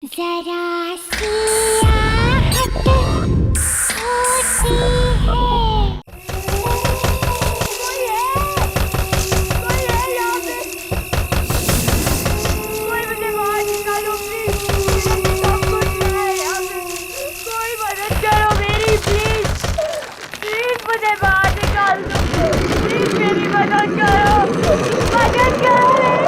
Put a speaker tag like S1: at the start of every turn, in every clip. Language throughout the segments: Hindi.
S1: जरा सी आहट होती है। कोई मुझे बाहर निकालो प्लीज। सब कुछ है यहाँ पे। कोई मदद करो मेरी प्लीज। प्लीज मुझे बाहर निकाल दो। प्लीज मेरी मदद करो। मदद करो मेरी।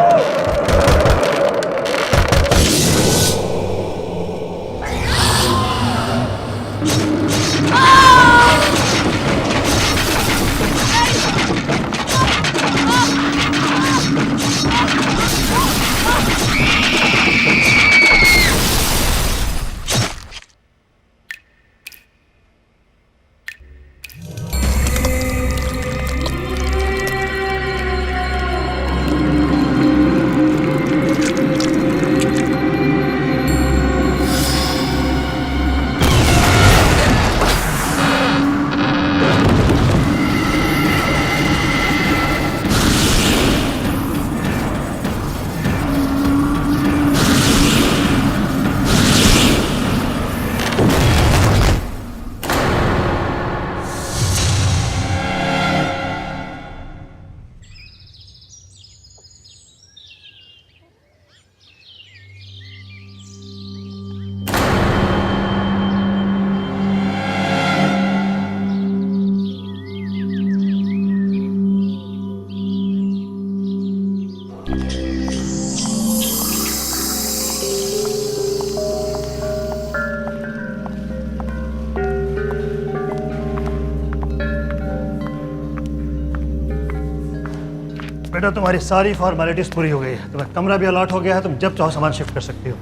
S2: बेटा तुम्हारी सारी फॉर्मेलिटीज पूरी हो गई है। तुम्हें कमरा भी अलॉट हो गया है। तुम जब चाहो सामान शिफ्ट कर सकती हो।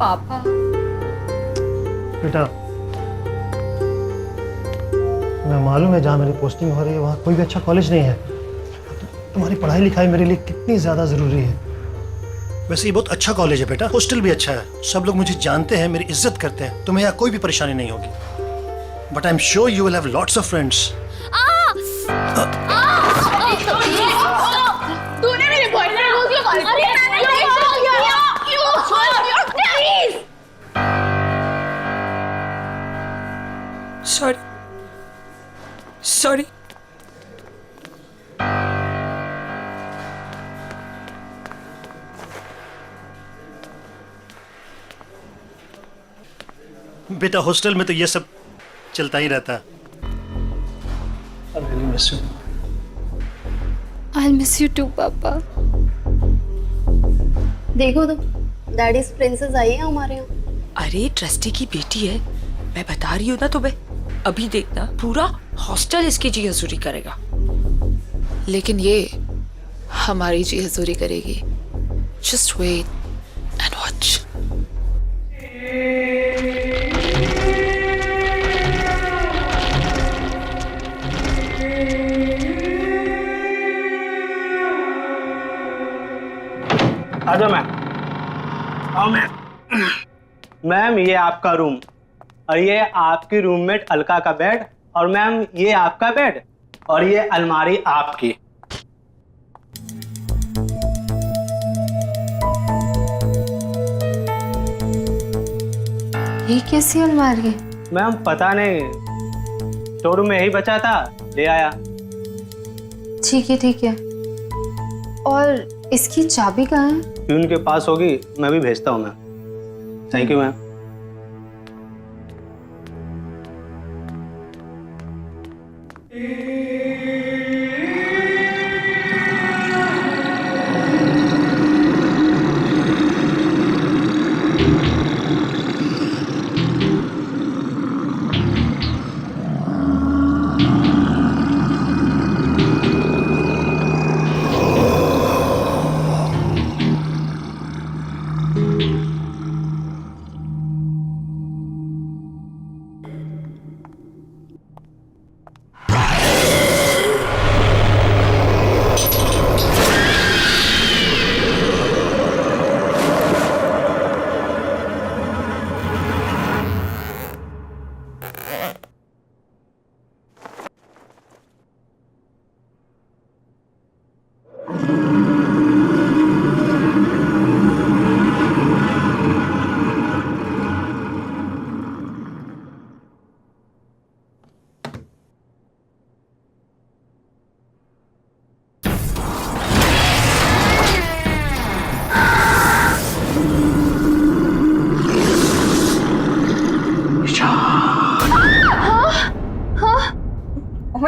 S3: पापा
S2: बेटा मैं मालूम है जहाँ मेरी पोस्टिंग हो रही है वहाँ कोई भी अच्छा कॉलेज नहीं है। तुम्हारी पढ़ाई लिखाई मेरे लिए कितनी ज़्यादा ज़रूरी है। वैसे ये बहुत अच्छा कॉलेज है बेटा। हॉस्टल भी अच्छा है। सब लोग मुझे जानते हैं, मेरी इज्जत करते हैं। तुम्हें यहाँ कोई भी परेशानी नहीं होगी। But I am sure you will have lots of friends.
S3: तूने मेरे बॉयफ्रेंड को क्यों कॉल किया?
S4: Sorry sorry.
S2: बेटा हॉस्टल में तो ये सब चलता ही रहता है। I really miss you.
S3: I'll miss you too, पापा।
S5: देखो तो डैडी प्रिंसेस आई है हमारे यहाँ।
S4: अरे ट्रस्टी की बेटी है, मैं बता रही हूँ ना तुम्हें। अभी देखना पूरा हॉस्टल इसकी जी हजूरी करेगा।
S6: लेकिन ये हमारी जी हजूरी करेगी। Just wait and watch.
S7: आजा मैम। आओ मैम। मैम ये आपका रूम और ये आपकी रूममेट अलका का बेड और मैम ये आपका बेड और ये अलमारी आपकी।
S5: ये कैसी अलमारी है?
S7: मैम पता नहीं, शोरूम में यही बचा था, ले आया।
S5: ठीक है। और इसकी चाबी कहाँ है?
S7: प्यून के पास होगी, मैं भी भेजता हूँ ma'am. Thank you ma'am.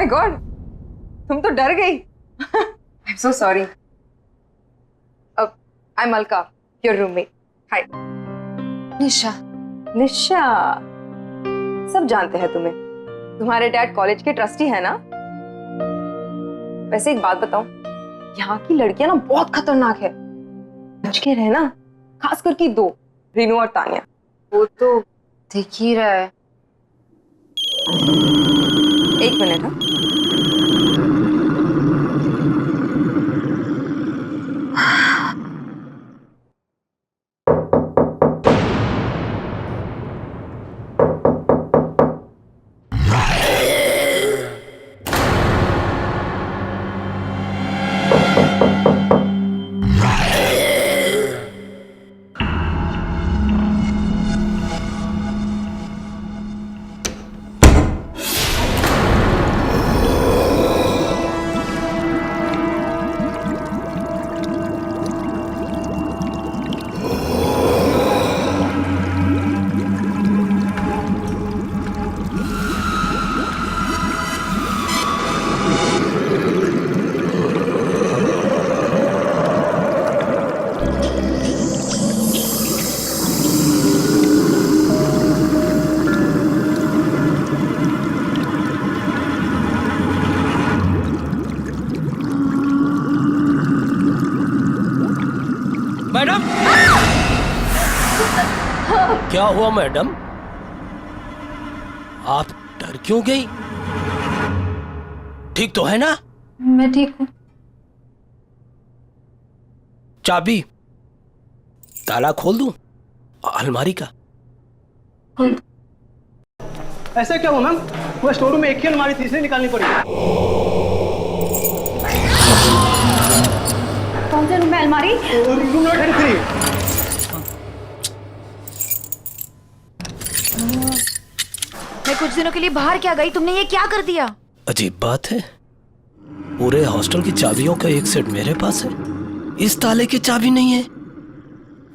S8: My god, तुम तो डर गई। I am so sorry. I am Alka, your roommate. Hi.
S5: Nisha,
S8: Nisha, सब जानते हैं तुम्हें। तुम्हारे डैड कॉलेज के ट्रस्टी है ना? वैसे एक बात बताऊं, यहाँ की लड़कियां ना बहुत खतरनाक है, बच के रहना। खास करके दो, रीनू और तानिया। वो तो
S5: दिख ही रहा है।
S8: एक मिनट। हाँ,
S9: मैडम, क्या हुआ मैडम? आप डर क्यों गई? ठीक तो है ना?
S5: मैं ठीक हूँ।
S9: चाबी, ताला खोल दूं अलमारी का?
S7: ऐसा क्या हुआ मैम? वो स्टोर रूम में एक ही अलमारी तीसरी निकालनी पड़ी।
S5: कौन से रूम में अलमारी?
S7: Room number 33।
S1: मैं कुछ दिनों के लिए बाहर क्या गई, तुमने ये क्या कर दिया?
S9: अजीब बात है, पूरे हॉस्टल की चाबियों का एक सेट मेरे पास है, इस ताले की चाबी नहीं है।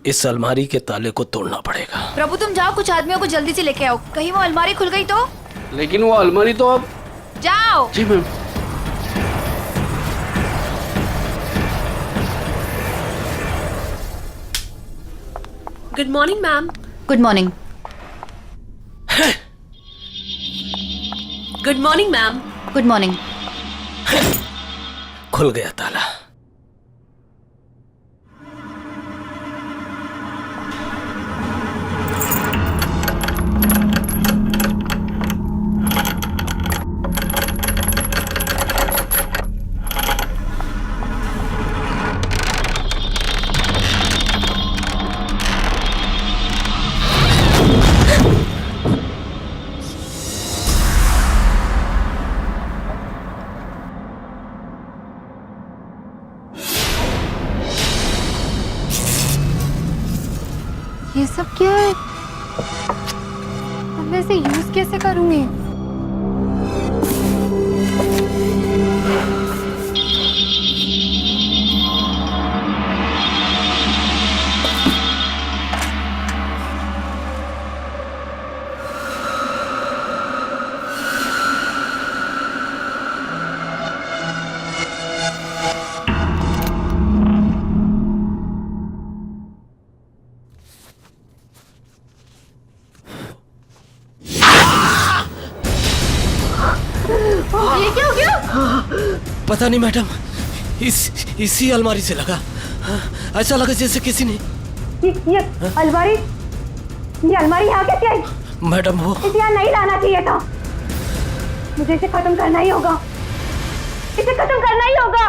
S9: इस अलमारी के ताले को तोड़ना पड़ेगा।
S1: प्रभु तुम जाओ, कुछ आदमियों को जल्दी से लेके आओ, कहीं वो अलमारी खुल गई तो।
S9: लेकिन वो अलमारी तो अब।
S1: जाओ।
S9: जी ma'am.
S4: Good morning ma'am.
S1: Good morning.
S4: Good morning ma'am.
S1: Good morning.
S9: खुल गया ताला।
S5: ये सब क्या है? अब मैं इसे यूज कैसे करूंगी?
S1: ये क्या हो गया?
S9: पता नहीं मैडम, इसी अलमारी से लगा। ऐसा लगा जैसे किसी ने।
S1: ये अलमारी, ये अलमारी यहाँ कैसे आई?
S9: मैडम वो
S1: इसे यहाँ नहीं लाना चाहिए था। मुझे इसे खत्म करना ही होगा, इसे खत्म करना ही होगा।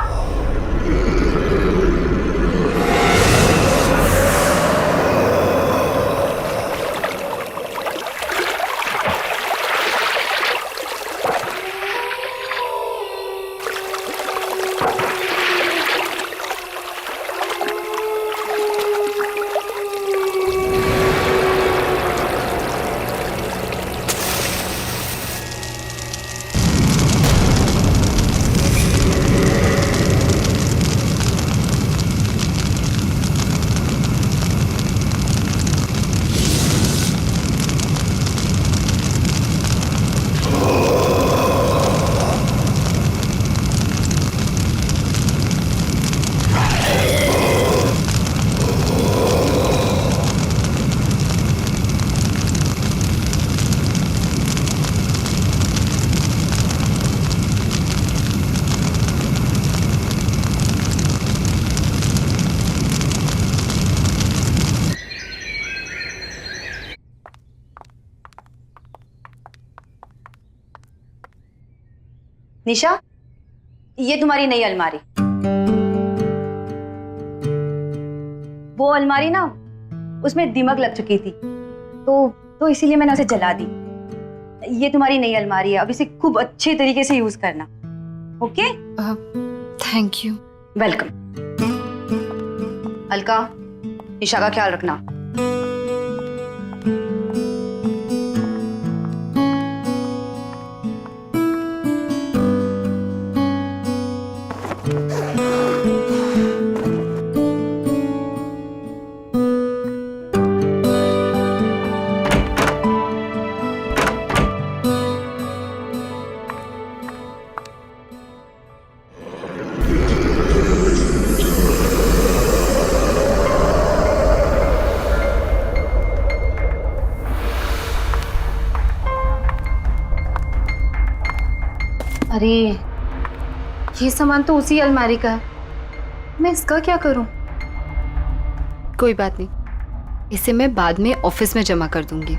S10: निशा, ये तुम्हारी नई अलमारी। वो अलमारी ना, उसमें दीमक लग चुकी थी, तो इसीलिए मैंने उसे जला दी। ये तुम्हारी नई अलमारी है, अब इसे खूब अच्छे तरीके से यूज करना। Okay?
S5: Thank you.
S10: Welcome. Alka, Nisha का ख्याल रखना।
S5: अरे, ये सामान तो उसी अलमारी का है, मैं इसका क्या करूं? कोई बात नहीं, इसे मैं बाद में ऑफिस में जमा कर दूंगी।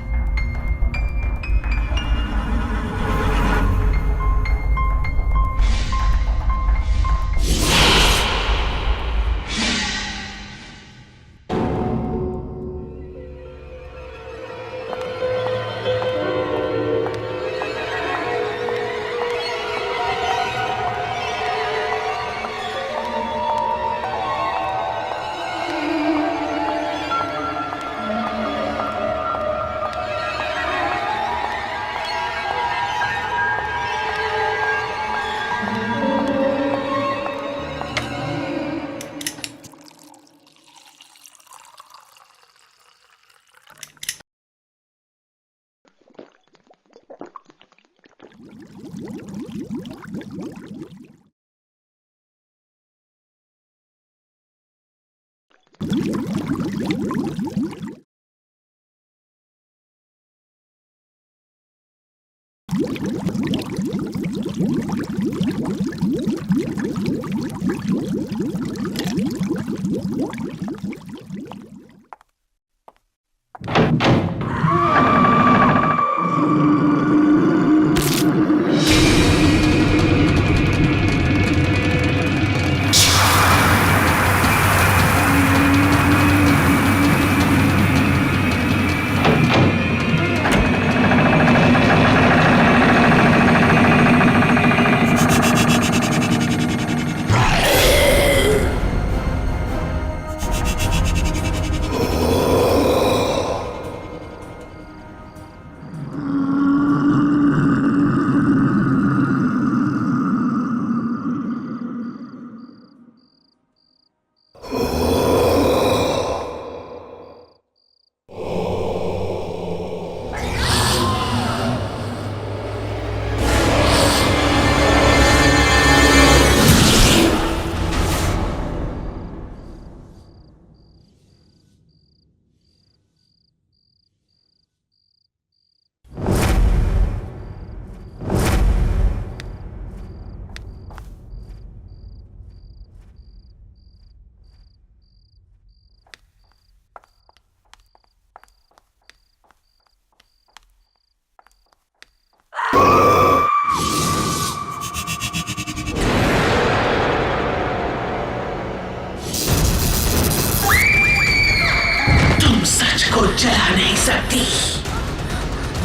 S9: जला नहीं सकती,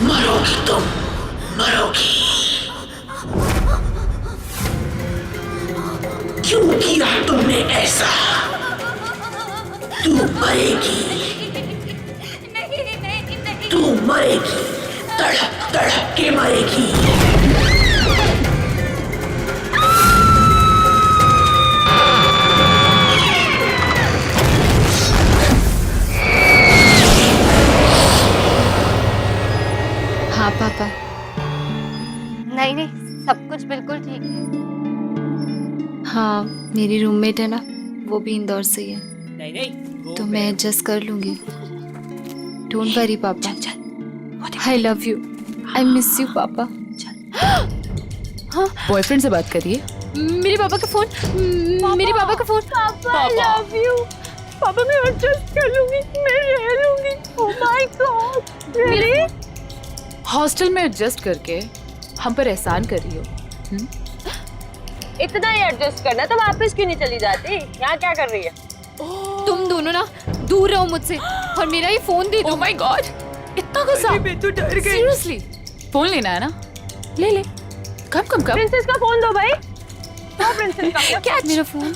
S9: मरोगी तुम, मरोगी। क्यों किया तुमने ऐसा? तू मरेगी, तू मरेगी, तड़प तड़प के मरेगी।
S5: हाँ पापा।
S3: नहीं नहीं, सब कुछ बिल्कुल ठीक है।
S5: हाँ, मेरी रूममेट है ना, वो भी इंदौर से ही है,
S4: नहीं नहीं,
S5: तो मैं एडजस्ट कर लूंगी। डोंट वरी पापा, I love you, I miss you पापा।
S6: हाँ, बॉयफ्रेंड से बात करिए।
S5: मेरे पापा का फोन, मेरे पापा का फोन।
S1: पापा आई लव यू। पापा मैं एडजस्ट कर लूंगी, मैं रह लूंगी। Oh my God, really?
S6: Hostel में एडजस्ट करके हम पर एहसान कर रही हो।
S1: इतना ही एडजस्ट करना तो वापस क्यों नहीं चली जाती? यहाँ क्या कर रही है?
S5: तुम दोनों ना दूर रहो मुझसे और मेरा ये फोन दे दो।
S6: ओह माय गॉड, इतना गुस्सा।
S4: मैं तो डर गई।
S6: सीरियसली फोन लेना है ना? ले ले। कब
S1: प्रिंसेस का फोन दो भाई। दो प्रिंसेस का।
S5: क्या मेरा फोन?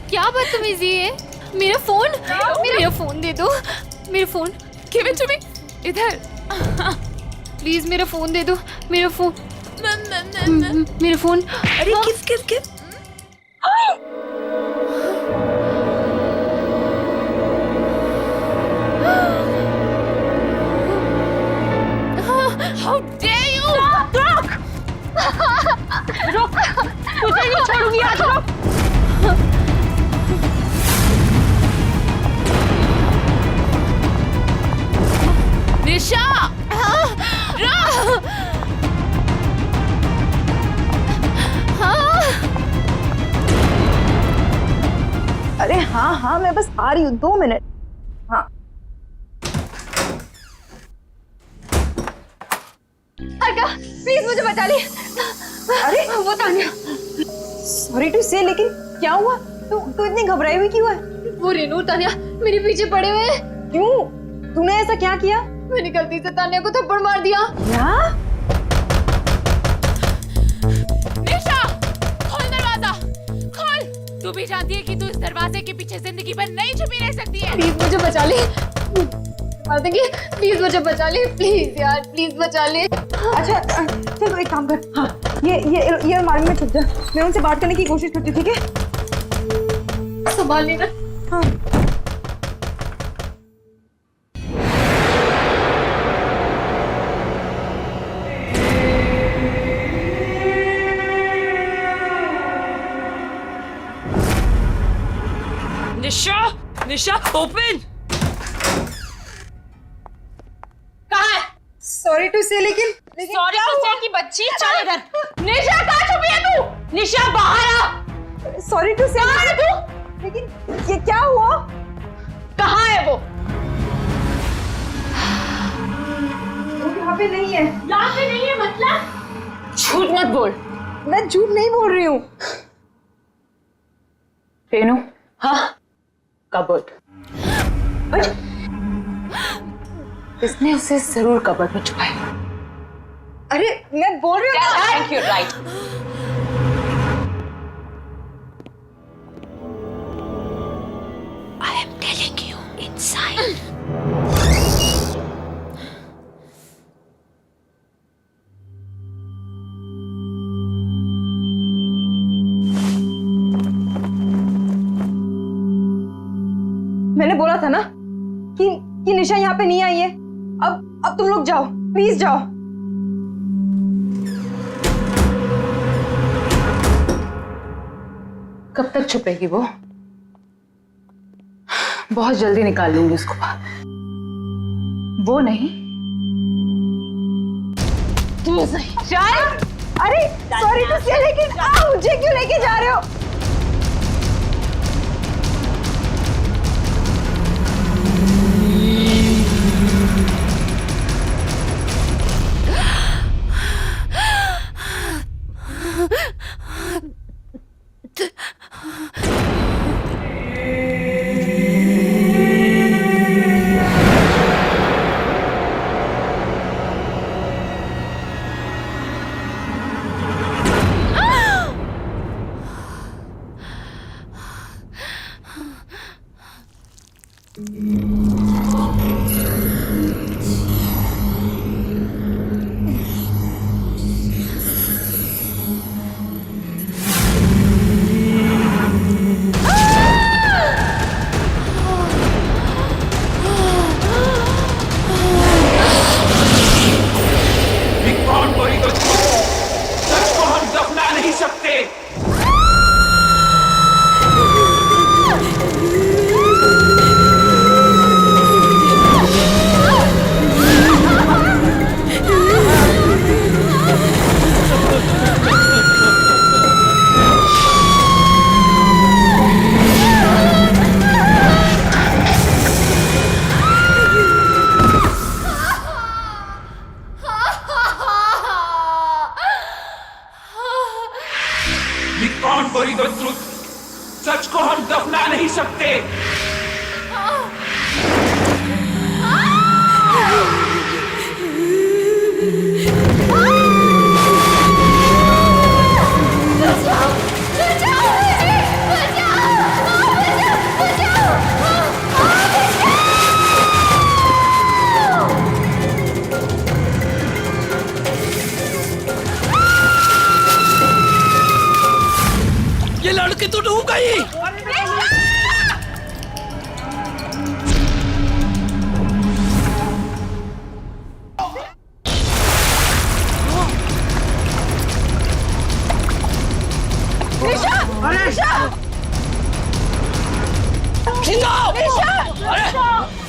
S5: क्या बदतमीजी है? मेरा फोन, मेरा फोन दे दो। मेरा phone
S6: give it to me. इधर
S5: प्लीज, मेरा फोन दे दो। मेरा फोन, मेरा फोन।
S4: अरे गिव।
S6: How dare you.
S1: रुक, तुझे नहीं छोड़ूंगी आज। रुक।
S6: निशा
S8: अरे हाँ मैं बस आ रही हूँ, 2 मिनट। हाँ
S5: अर्का, प्लीज मुझे बचा ले।
S8: अरे
S5: वो तान्या।
S8: सॉरी टू से, लेकिन क्या हुआ? तू इतनी घबराई हुई क्यों है?
S5: वो रेनू तान्या मेरे पीछे पड़े हुए हैं।
S8: क्यों? तूने ऐसा क्या किया?
S5: मैंने गलती से तान्या को थप्पड़ मार दिया।
S8: क्या?
S6: निशा खोल दरवाजा, खोल। तू भी जानती है कि तू इस दरवाजे के पीछे जिंदगी भर नहीं छुपी रह सकती है।
S5: प्लीज मुझे बचा ले। मार देंगे। प्लीज मुझे बचा ले, प्लीज यार, प्लीज बचा ले।
S8: अच्छा चल तो एक काम कर। हाँ ये अलमारी में छुप जा। मैं उनसे बात करने की कोशिश करती हूँ, ठीक है?
S5: संभाल लेना।
S8: हाँ।
S4: निशा ओपन।
S1: कहाँ है?
S8: सॉरी टू से, लेकिन
S1: सॉरी टू से की बच्ची, चल इधर। निशा कहाँ छुपी है तू? निशा बाहर आ।
S8: सॉरी टू से,
S1: कहाँ है तू?
S8: लेकिन ये क्या हुआ?
S1: कहाँ है वो?
S8: यहाँ पे नहीं है।
S1: यहाँ पे नहीं है मतलब? झूठ मत बोल।
S8: मैं झूठ नहीं बोल रही हूँ।
S1: रेनू। हाँ कबर्ड। इसने उसे जरूर कबर्ड में छुपाया।
S8: अरे मैं बोल रही हूँ।
S1: Thank you. Right.
S4: I am telling you inside.
S8: मैंने बोला था ना कि निशा यहाँ पे नहीं आई है। अब तुम लोग जाओ, प्लीज जाओ।
S1: कब तक छुपेगी वो? बहुत जल्दी निकाल लूंगी उसको बाहर। वो नहीं, तू सही। चल।
S8: अरे सॉरी टू से, लेकिन मुझे क्यों लेके जा रहे हो?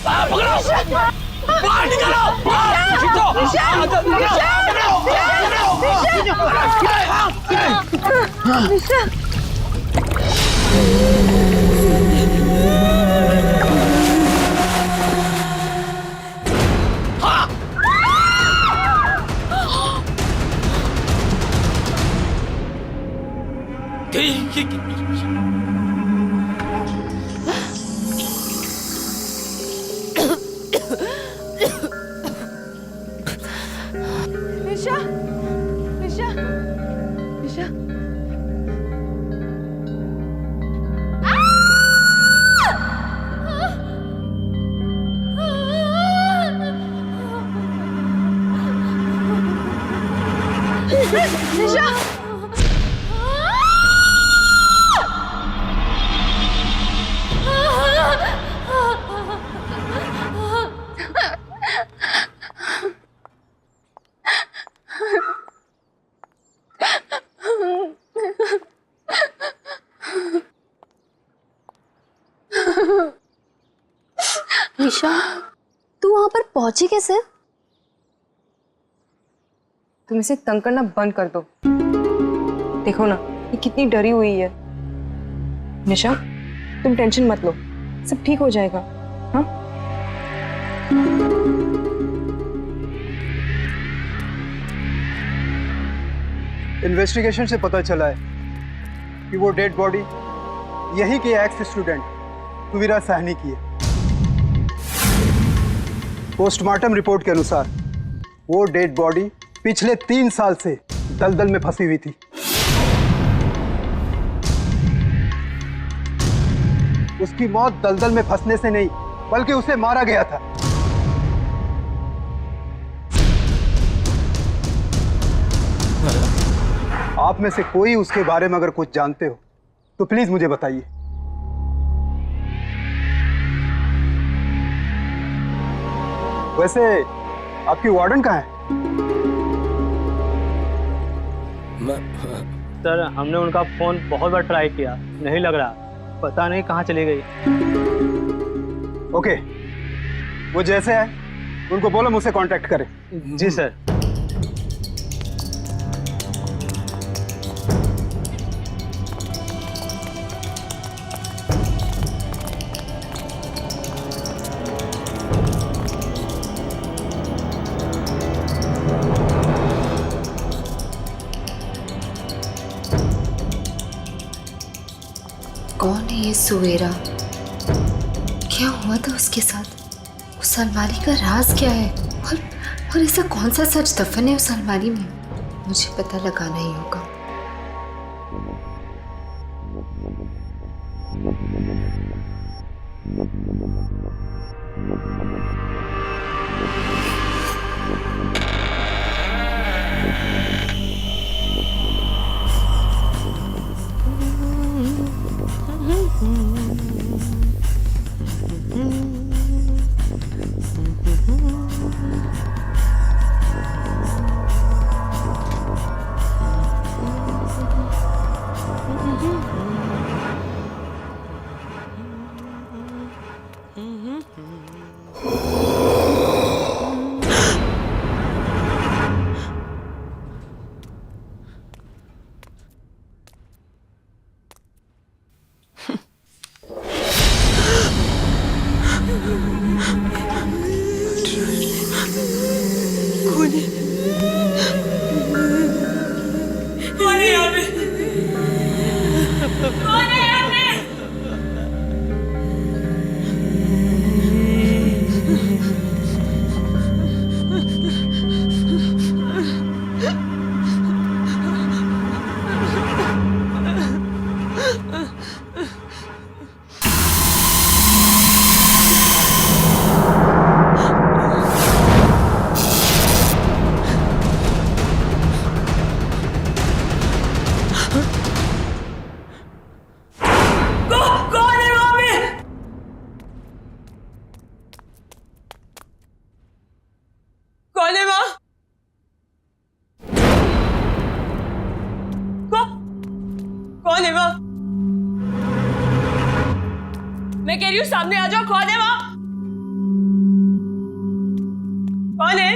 S9: पकड़ो, बाहर निकालो,
S6: निशा, निशा, निशा। निशा,
S5: निशा, तू वहां पर पहुंची कैसे?
S8: तुम इसे तंग करना बंद कर दो। देखो ना ये कितनी डरी हुई है। निशा, तुम टेंशन मत लो, सब ठीक हो जाएगा। हाँ,
S11: इन्वेस्टिगेशन से पता चला है कि वो डेड बॉडी यही के एक्स स्टूडेंट तुविरा साहनी की है। पोस्टमार्टम रिपोर्ट के अनुसार वो डेड बॉडी पिछले 3 साल से दलदल में फंसी हुई थी। उसकी मौत दलदल में फंसने से नहीं बल्कि उसे मारा गया था। आप में से कोई उसके बारे में अगर कुछ जानते हो तो प्लीज मुझे बताइए। वैसे आपकी वार्डन कहाँ है?
S7: सर हमने उनका फोन बहुत बार ट्राई किया, नहीं लग रहा, पता नहीं कहाँ चली गई।
S11: ओके, वो जैसे है उनको बोलो मुझसे कांटेक्ट करें।
S7: जी सर।
S5: कौन है ये सुवेरा? क्या हुआ था उसके साथ? उस अलमारी का राज क्या है? और ऐसा कौन सा सच दफन है उस अलमारी में? मुझे पता लगाना ही होगा।
S6: कौन है वहाँ? मैं कह रही हूँ सामने आ जाओ, कौन है वहाँ?
S4: कौन है?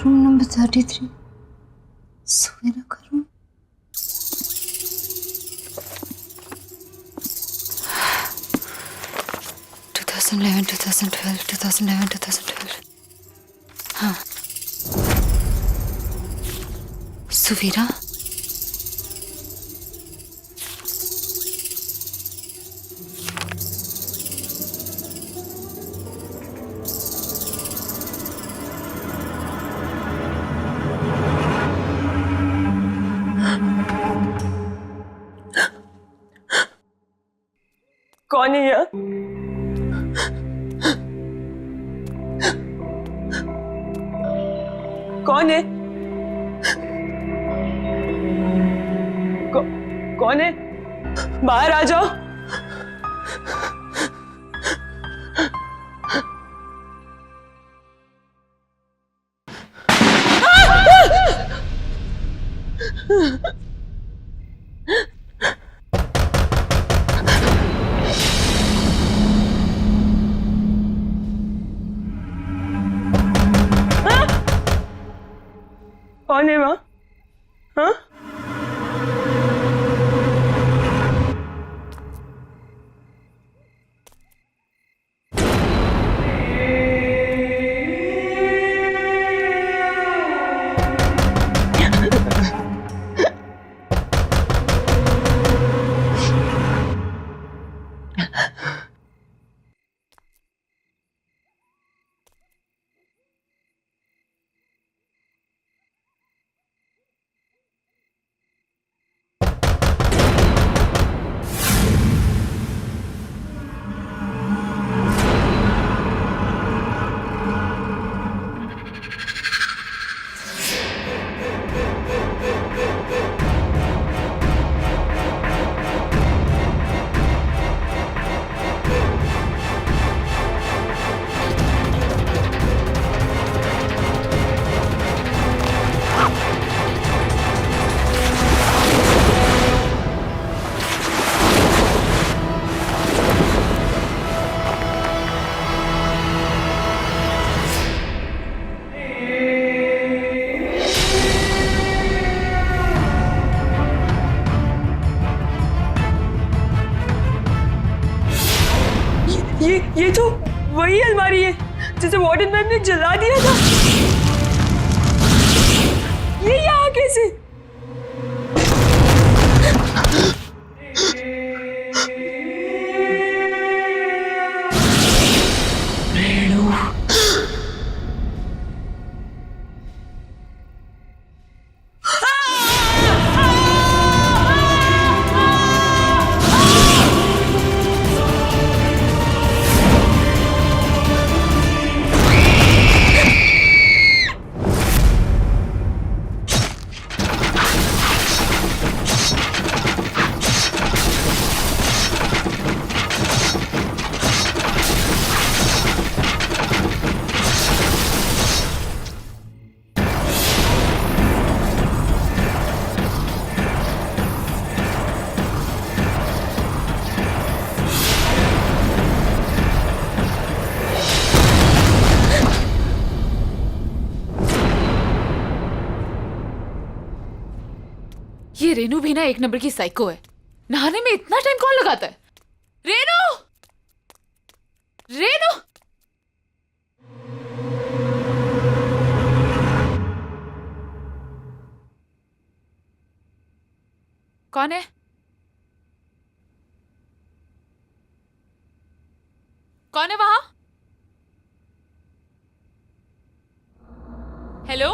S5: रूम नंबर 33 सवेरा का रूम। हाँ, सुवीरा।
S4: कौन है यह? कौन है? कौन है? बाहर आ जाओ। कौन है वहाँ? हाँ? ये तो वही अलमारी है जिसे वार्डन मैम ने जला दिया था। ये यहाँ कैसे? रेणु,
S6: ये रेनू भी ना एक नंबर की साइको है। नहाने में इतना टाइम कौन लगाता है? रेनू, रेनू, कौन है? कौन है वहां? हेलो,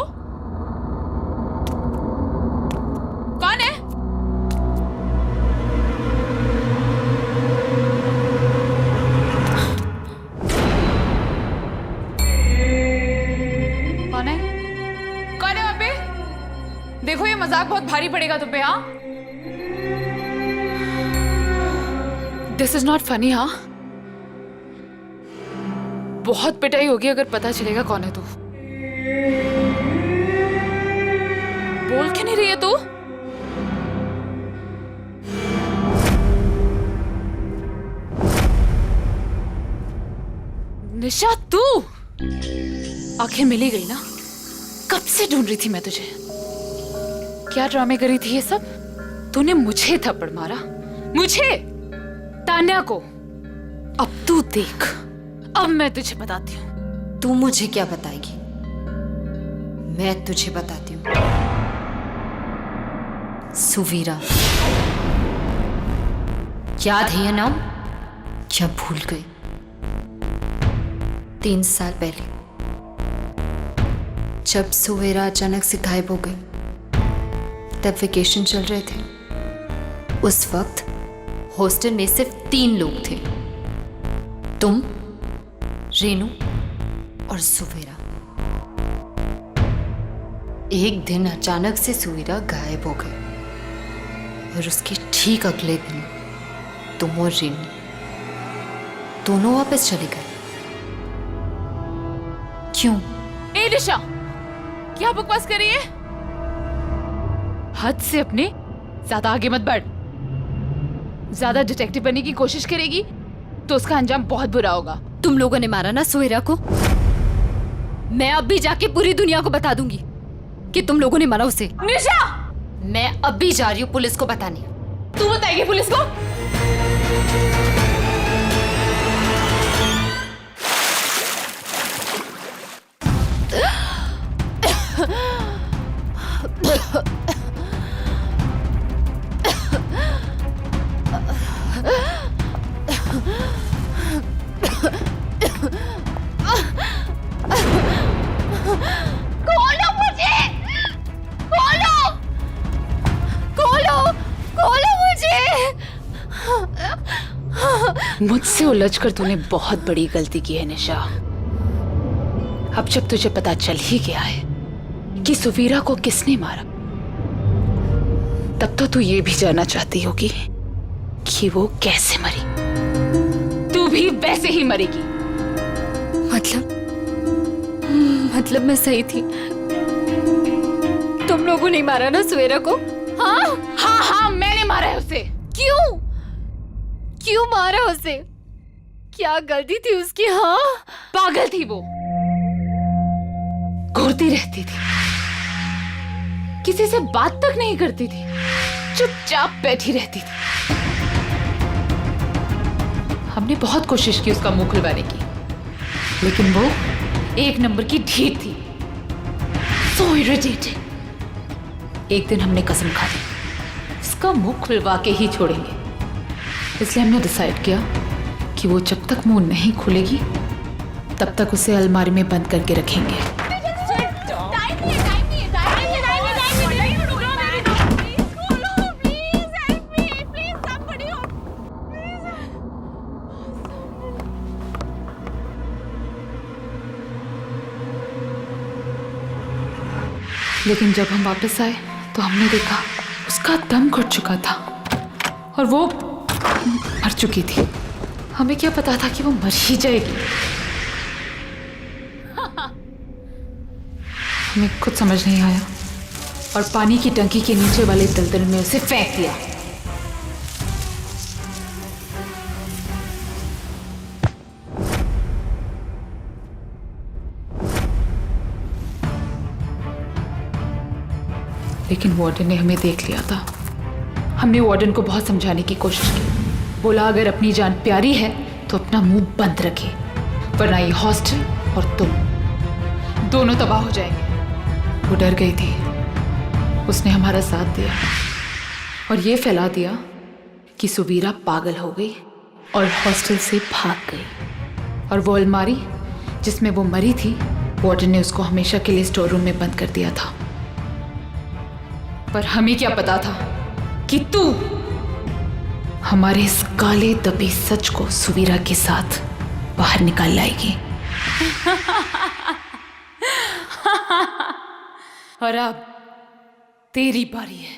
S6: कौन है? भारी पड़ेगा तुम पे। हाँ, दिस इज नॉट फनी। हाँ, बहुत पिटाई होगी अगर पता चलेगा कौन है तू। बोल क्यों नहीं रही है तू? निशा, तू आखिर मिली गई ना? कब से ढूंढ रही थी मैं तुझे। क्या ड्रामे करी थी ये सब? तूने मुझे थप्पड़ मारा, मुझे, तान्या को। अब तू देख, अब मैं तुझे बताती हूँ।
S5: तू मुझे क्या बताएगी? मैं तुझे बताती हूँ। सुवीरा, याद है ये नाम? क्या भूल गई? 3 साल पहले जब सुवीरा अचानक से गायब हो गई, तब वेकेशन चल रहे थे। उस वक्त हॉस्टल में सिर्फ 3 लोग थे, तुम, रेनू और सुवीरा। एक दिन अचानक से सुवीरा गायब हो गए और उसके ठीक अगले दिन तुम और रेनू दोनों वापस चले गए। क्यों?
S6: ए निशा, क्या बकवास कर रही है? हद से अपने ज्यादा आगे मत बढ़। ज्यादा डिटेक्टिव बनने की कोशिश करेगी तो उसका अंजाम बहुत बुरा होगा।
S5: तुम लोगों ने मारा ना सुवीरा को? मैं अब भी जाके पूरी दुनिया को बता दूंगी कि तुम लोगों ने मारा उसे।
S6: निशा,
S5: मैं अब भी जा रही हूँ पुलिस को बताने।
S6: तू बताएगी पुलिस को?
S1: खोलो मुझे, खोलो, खोलो, खोलो मुझे।
S6: मुझसे उलझकर तूने बहुत बड़ी गलती की है निशा। अब जब तुझे पता चल ही गया है कि सुवीरा को किसने मारा, तब तो तू ये भी जानना चाहती होगी कि वो कैसे मरी। तू भी वैसे ही मरेगी।
S5: मतलब मैं सही थी? तुम लोगों ने मारा ना सुवीरा को?
S6: हाँ हाँ हाँ, मैंने मारा है उसे।
S5: क्यों? क्यों मारा उसे? क्या गलती थी उसकी? हाँ,
S6: पागल थी वो, घूरती रहती थी, किसी से बात तक नहीं करती थी, चुपचाप बैठी रहती थी। हमने बहुत कोशिश की उसका मुंह खुलवाने की, लेकिन वो एक नंबर की ढीठ थी। So irritating। एक दिन हमने कसम खा ली, उसका मुंह खुलवा के ही छोड़ेंगे। इसलिए हमने डिसाइड किया कि वो जब तक मुंह नहीं खुलेगी तब तक उसे अलमारी में बंद करके रखेंगे। लेकिन जब हम वापस आए तो हमने देखा उसका दम घुट चुका था और वो मर चुकी थी। हमें क्या पता था कि वो मर ही जाएगी। हमें कुछ समझ नहीं आया और पानी की टंकी के नीचे वाले दलदल में उसे फेंक दिया। लेकिन वार्डन ने हमें देख लिया था। हमने वार्डन को बहुत समझाने की कोशिश की। बोला अगर अपनी जान प्यारी है तो अपना मुंह बंद रखे, वरना ये हॉस्टल और तुम दोनों तबाह हो जाएंगे। वो डर गई थी। उसने हमारा साथ दिया और ये फैला दिया कि सुवीरा पागल हो गई और हॉस्टल से भाग गई। और वो अलमारी जिसमें वो मरी थी, वार्डन ने उसको हमेशा के लिए स्टोर रूम में बंद कर दिया था। पर हमें क्या पता था कि तू हमारे इस काले दबे सच को सुवीरा के साथ बाहर निकाल लाएगी। और अब तेरी बारी है।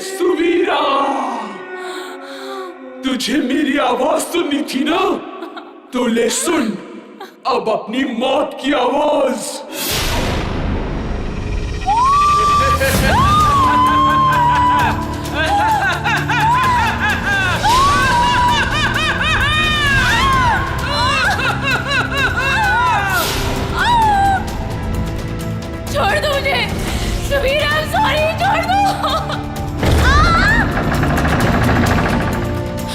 S12: सुवीरा, तुझे मेरी आवाज सुननी थी ना, तो ले सुन अब अपनी मौत की आवाज।
S1: छोड़ दो मुझे सुवीरा, सॉरी, छोड़ दो।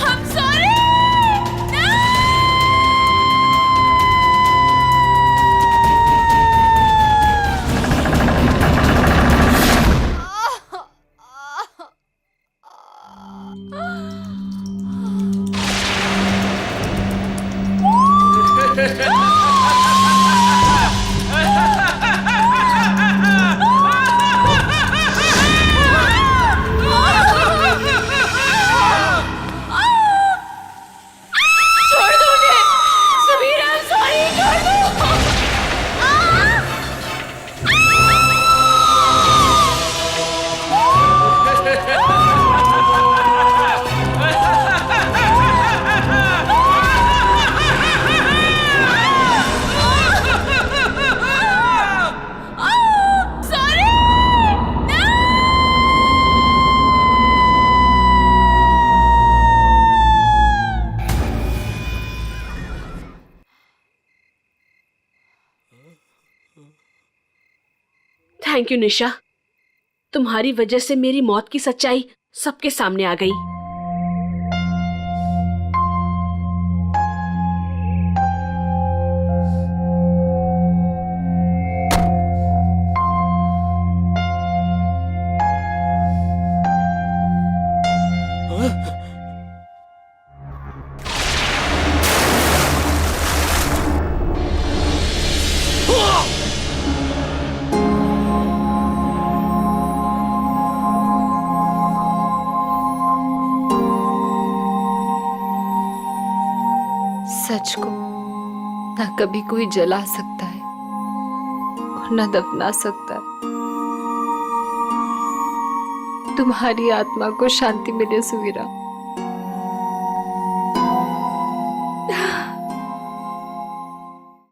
S1: I'm sorry। छोड़ दो मुझे सुवीरा, सॉरी, छोड़ दो।
S13: थैंक यू निशा, तुम्हारी वजह से मेरी मौत की सच्चाई सबके सामने आ गई।
S5: सच को ना कभी कोई जला सकता है और ना दफना सकता है। तुम्हारी आत्मा को शांति मिले सुवीरा।